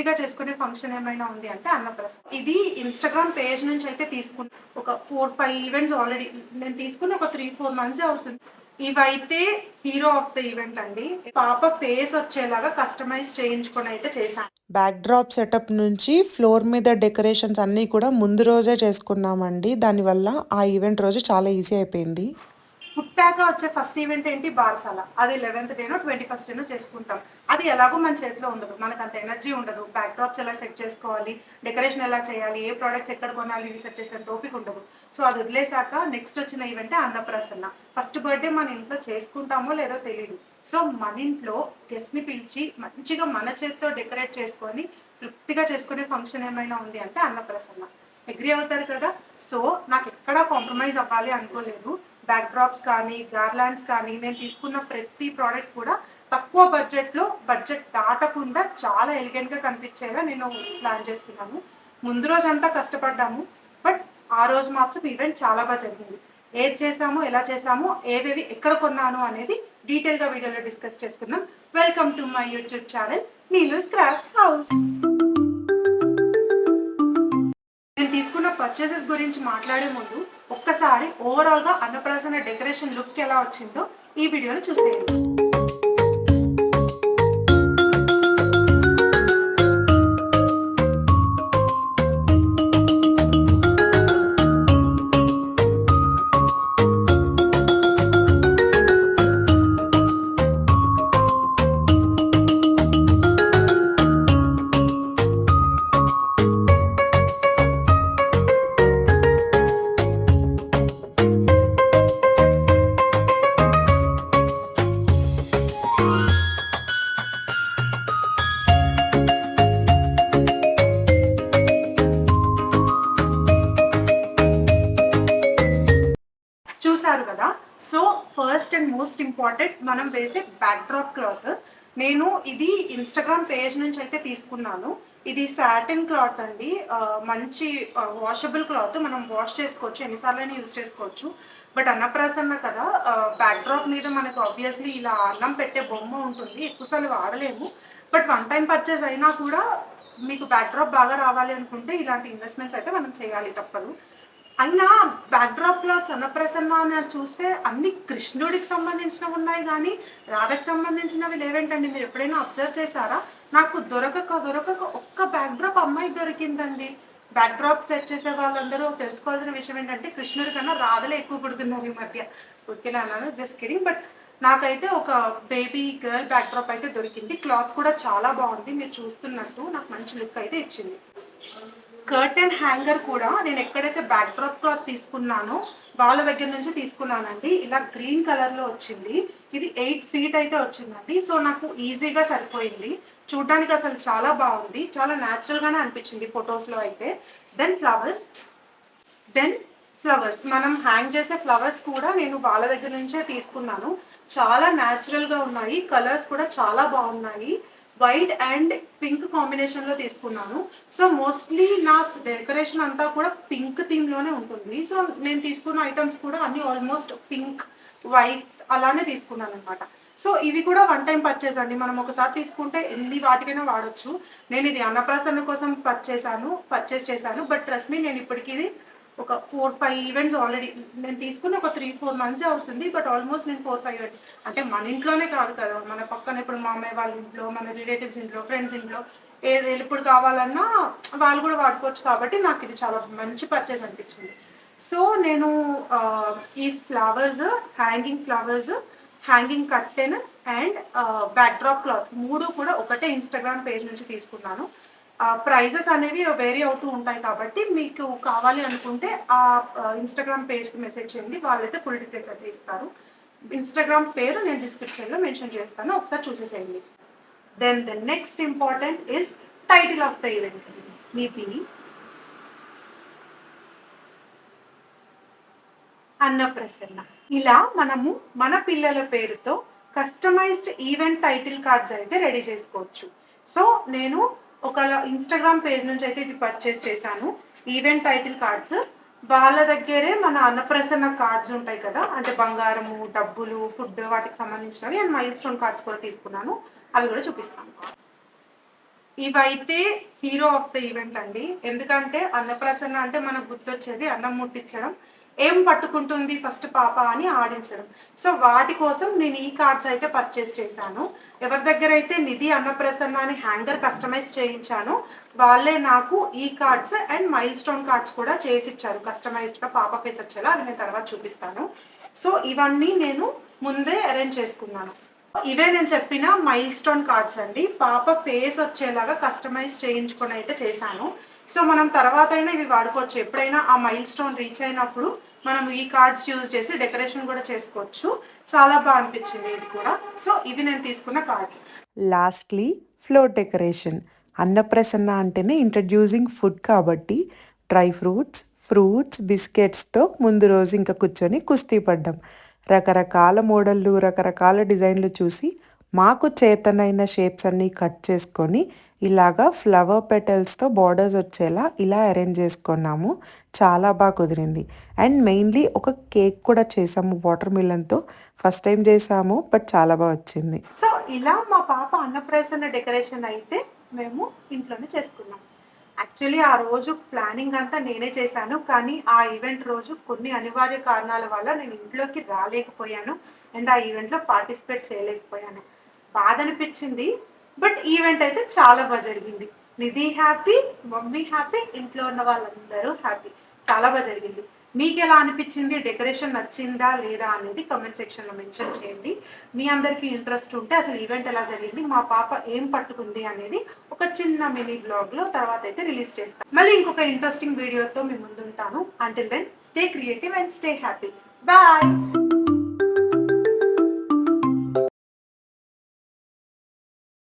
తృప్తిగా చేసుకునే ఫంక్షన్ ఏమైనా ఉంది అంటే అన్నప్రసాదం. ఇది ఇన్‌స్టాగ్రామ్ పేజ్ నుంచి అయితే తీసుకున్న ఒక 4, 5 ఈవెంట్స్ ఆల్రెడీ నేను తీసుకుని ఒక 3, 4 మంత్సే అవుతుంది. ఇవైతే హీరో ఆఫ్ ద ఈవెంట్ అండి. పాప ఫేస్ వచ్చేలాగా కస్టమైజ్ చేయించుకొని అయితే చేశాను. బ్యాక్ డ్రాప్ సెటప్ నుంచి ఫ్లోర్ మీద డెకరేషన్స్ అన్నీ కూడా ముందు రోజే చేసుకున్నామండి. దానివల్ల ఆ ఈవెంట్ రోజు చాలా ఈజీ అయిపోయింది. పుట్టాక వచ్చే ఫస్ట్ ఈవెంట్ ఏంటి బారసాల. అది 11th డేనో 21st డేనో చేసుకుంటాం. అది ఎలాగో మన చేతిలో ఉండదు. మనకు అంత ఎనర్జీ ఉండదు. బ్యాక్ డ్రాప్స్ ఎలా సెట్ చేసుకోవాలి, డెకరేషన్ ఎలా చేయాలి, ఏ ప్రొడక్ట్స్ ఎక్కడ కొనాలి రీసెర్చ్ చేసేంత ఓపిక ఉండదు. సో అది వదిలేసాక నెక్స్ట్ వచ్చిన ఈవెంటే అన్నప్రాసన. ఫస్ట్ బర్త్డే మన ఇంట్లో చేసుకుంటామో లేదో తెలియదు. సో మన ఇంట్లో గెస్ట్‌ని పిలిచి మంచిగా మన చేత్తో డెకరేట్ చేసుకొని తృప్తిగా చేసుకునే ఫంక్షన్ ఏమైనా ఉంది అంటే అన్నప్రాసన. అగ్రీ అవుతారు కదా! సో నాకెక్కడా కాంప్రమైజ్ అవ్వాలి అనుకోలేదు. బ్యాక్ డ్రాప్స్ కానీ, గార్లాండ్స్ కానీ నేను తీసుకున్న ప్రతి ప్రోడక్ట్ కూడా తక్కువ బడ్జెట్‌లో, బడ్జెట్ దాటకుండా చాలా ఎలిగెంట్‌గా కనిపించేలా నేను ప్లాన్ చేసుకున్నాను. ముందు రోజంతా కష్టపడ్డాము. బట్ ఆ రోజు మాత్రం ఈవెంట్ చాలా జరిగింది. ఏది చేశాము, ఎలా చేశాము, ఏవేవి ఎక్కడ కొన్నాను అనేది డీటెయిల్‌గా వీడియోలో డిస్కస్ చేసుకుందాం. Welcome to my YouTube channel Neelu's craft house. నేను తీసుకున్న పర్చేసెస్ గురించి మాట్లాడే ముందు ఒక్కసారి ఓవరాల్‌గా అన్నప్రాసన డెకరేషన్ లుక్ ఎలా వచ్చిందో ఈ వీడియోలో చూసేయండి. చూసారు కదా. So first and most important మనం వేసే బ్యాక్ డ్రాప్ క్లాత్. నేను ఇది ఇన్‌స్టాగ్రామ్ పేజ్ నుంచి అయితే తీసుకున్నాను. ఇది సాటిన్ క్లాత్ అండి. మంచి వాషబుల్ క్లాత్. మనం వాష్ చేసుకోవచ్చు, ఎన్నిసార్లైనా యూజ్ చేసుకోవచ్చు. బట్ అన్నప్రాసన్న కదా, బ్యాక్ డ్రాప్ మీద మనకు ఆబ్వియస్లీ ఇలా అన్నం పెట్టే బొమ్మ ఉంటుంది. ఎక్కువసార్లు వాడలేము. బట్ వన్ టైం పర్చేస్ అయినా కూడా మీకు బ్యాక్ డ్రాప్ బాగా రావాలి అనుకుంటే ఇలాంటి ఇన్వెస్ట్మెంట్స్ అయితే మనం చేయాలి, తప్పదు. అయినా బ్యాక్ డ్రాప్ క్లాత్స్ అన్నప్రసన్న అని చూస్తే అన్ని కృష్ణుడికి సంబంధించినవి ఉన్నాయి కానీ రాధకి సంబంధించినవి లేవేంటండి? మీరు ఎప్పుడైనా అబ్జర్వ్ చేశారా? నాకు దొరకక ఒక్క బ్యాక్ డ్రాప్ అమ్మాయి దొరికిందండి. బ్యాక్ డ్రాప్ సెట్ చేసే వాళ్ళందరూ తెలుసుకోవాల్సిన విషయం ఏంటంటే కృష్ణుడి కన్నా రాధలే ఎక్కువ పుడుతున్నారు ఈ మధ్య. ఓకేనా అన్నాను, జస్ట్ కిడింగ్. బట్ నాకైతే ఒక బేబీ గర్ల్ బ్యాక్ డ్రాప్ అయితే దొరికింది. క్లాత్ కూడా చాలా బాగుంది. మీరు చూస్తున్నట్టు నాకు మంచి లుక్ అయితే ఇచ్చింది. కర్టెన్ హ్యాంగర్ కూడా నేను ఎక్కడైతే బ్యాక్ డ్రాప్ క్లాత్ తీసుకున్నానో వాళ్ళ దగ్గర నుంచి తీసుకున్నానండి. ఇలా గ్రీన్ కలర్లో వచ్చింది. ఇది 8 feet అయితే వచ్చిందండి. సో నాకు ఈజీగా సరిపోయింది. చూడ్డానికి అసలు చాలా బాగుంది. చాలా న్యాచురల్గానే అనిపించింది ఫొటోస్లో అయితే. దెన్ ఫ్లవర్స్ మనం హ్యాంగ్ చేసే ఫ్లవర్స్ కూడా నేను వాళ్ళ దగ్గర నుంచే తీసుకున్నాను. చాలా న్యాచురల్గా ఉన్నాయి. కలర్స్ కూడా చాలా బాగున్నాయి. వైట్ అండ్ పింక్ కాంబినేషన్లో తీసుకున్నాను. సో మోస్ట్లీ నా డెకరేషన్ అంతా కూడా పింక్ థీమ్లోనే ఉంటుంది. సో నేను తీసుకున్న ఐటమ్స్ కూడా అన్ని ఆల్మోస్ట్ పింక్, వైట్ అలానే తీసుకున్నాను అనమాట. సో ఇవి కూడా వన్ టైం పర్చేస్ అండి. మనం ఒకసారి తీసుకుంటే ఎన్ని వాటికైనా వాడచ్చు. నేను ఇది అన్నప్రాసన కోసం పర్చేస్ చేశాను. బట్ ట్రస్ట్ మీ, నేను ఇప్పటికి ఇది ఒక 4, 5 ఈవెంట్స్ ఆల్రెడీ నేను తీసుకుని ఒక 3, 4 మంత్సే అవుతుంది. బట్ ఆల్మోస్ట్ నేను 4, 5 ఈవెంట్స్ అంటే మన ఇంట్లోనే కాదు కదా, మన పక్కన ఇప్పుడు మా అమ్మాయి వాళ్ళ ఇంట్లో, మన రిలేటివ్స్ ఇంట్లో, ఫ్రెండ్స్ ఇంట్లో ఏది ఎప్పుడు కావాలన్నా వాళ్ళు కూడా వాడుకోవచ్చు. కాబట్టి నాకు ఇది చాలా మంచి పర్చేస్ అనిపించింది. సో నేను ఈ flowers, hanging curtain and back drop cloth 3 కూడా ఒకటే ఇన్‌స్టాగ్రామ్ పేజ్ నుంచి తీసుకున్నాను. ప్రైజెస్ అనేవి వేరీ అవుతూ ఉంటాయి కాబట్టి మీకు కావాలి అనుకుంటే ఇన్‌స్టాగ్రామ్ పేజ్‌కి మెసేజ్ చేయండి. వాళ్ళైతే ఫుల్ డీటెయిల్స్ అయితే ఇస్తారు. ఇన్‌స్టాగ్రామ్ పేరు నేను డిస్క్రిప్షన్‌లో మెన్షన్ చేస్తాను. ఒకసారి చూసేసేయండి. Then the next important is title of the event. ఇది అన్నప్రసన్న. ఇలా మనము మన పిల్లల పేరుతో కస్టమైజ్డ్ ఈవెంట్ టైటిల్ కార్డ్స్ అయితే రెడీ చేసుకోవచ్చు. సో నేను ఒక ఇన్‌స్టాగ్రామ్ పేజ్ నుంచి అయితే ఇవి పర్చేస్ చేశాను. Event title cards. వాళ్ళ దగ్గరే మన అన్నప్రసన్న కార్డ్స్ ఉంటాయి కదా, అంటే బంగారము, డబ్బులు, ఫుడ్ వాటికి సంబంధించినవి అండ్ మైల్ స్టోన్ కార్డ్స్ కూడా తీసుకున్నాను. అవి కూడా చూపిస్తాను. ఇవైతే హీరో ఆఫ్ ద ఈవెంట్ అండి. ఎందుకంటే అన్నప్రాసన అంటే మనకు గుర్తొచ్చేది అన్నం ముట్టించడం. ఏం పట్టుకుంటుంది ఫస్ట్ పాప అని ఆడించడం. సో వాటి కోసం నేను ఈ కార్డ్స్ అయితే పర్చేస్ చేశాను. ఎవరి దగ్గరైతే నిధి అన్నప్రసన్న అని హ్యాంగర్ కస్టమైజ్ చేయించానో వాళ్ళే నాకు ఈ cards and mile stone cards కూడా చేసిచ్చారు. కస్టమైజ్డ్‌గా పాప ఫేస్ వచ్చేలా. అది నేను తర్వాత చూపిస్తాను. సో ఇవన్నీ నేను ముందే అరేంజ్ చేసుకున్నాను. ఇవే నేను చెప్పిన మైల్ స్టోన్ కార్డ్స్ అండి. పాప ఫేస్ వచ్చేలాగా కస్టమైజ్ చేయించుకొని అయితే చేశాను. సో మనం తర్వాత అయినా ఇవి వాడుకోవచ్చు. ఎప్పుడైనా ఆ మైల్ స్టోన్ రీచ్ అయినప్పుడు మనం ఈ కార్డ్స్ యూజ్ చేసి డెకరేషన్ కూడా చేసుకోవచ్చు. చాలా బాగా అనిపించింది ఇది కూడా. సో ఇవి నేను తీసుకున్న cards. Lastly floor decoration. Annaprasana అంటేనే ఇంట్రడ్యూసింగ్ ఫుడ్ కాబట్టి డ్రై ఫ్రూట్స్ బిస్కెట్స్తో ముందు రోజు ఇంకా కూర్చొని కుస్తీ పడ్డాం. రకరకాల మోడళ్ళు రకరకాల డిజైన్లు చూసి మాకు చేతనైన షేప్స్ అన్నీ కట్ చేసుకొని ఇలాగా ఫ్లవర్ పెటల్స్తో బార్డర్స్ వచ్చేలా ఇలా అరేంజ్ చేసుకున్నాము. చాలా బాగా కుదిరింది. అండ్ మెయిన్లీ ఒక కేక్ కూడా చేసాము వాటర్ మిలన్తో. ఫస్ట్ టైం చేసాము బట్ చాలా బాగా వచ్చింది. సో ఇలా మా పాప అన్నప్రాసన డెకరేషన్ అయితే మేము ఇంట్లోనే చేసుకున్నాం. యాక్చువల్లీ ఆ రోజు ప్లానింగ్ అంతా నేనే చేశాను. కానీ ఆ ఈవెంట్ రోజు కొన్ని అనివార్య కారణాల వల్ల నేను ఇంట్లోకి రాలేకపోయాను. అండ్ ఆ ఈవెంట్‌లో పార్టిసిపేట్ చేయలేకపోయాను. బాధ అనిపించింది. బట్ ఈవెంట్ అయితే చాలా బాగా జరిగింది. నిధి హ్యాపీ, మమ్మీ హ్యాపీ, ఇంట్లో ఉన్న వాళ్ళందరూ హ్యాపీ. చాలా బాగా జరిగింది. మీకెలా అనిపించింది? డెకరేషన్ నచ్చిందా లేదా అనేది కామెంట్ సెక్షన్‌లో మెన్షన్ చేయండి. మీ అందరికీ ఇంట్రెస్ట్ ఉంటే అసలు ఈవెంట్ ఎలా జరిగింది, మా పాప ఏం పట్టుకుంది అనేది ఒక చిన్న మినీ బ్లాగ్‌లో తర్వాత అయితే రిలీజ్ చేస్తాను. మళ్ళీ ఇంకొక ఇంట్రెస్టింగ్ వీడియోతో మీ ముందుంటాను. Until then stay creative and stay happy. Bye.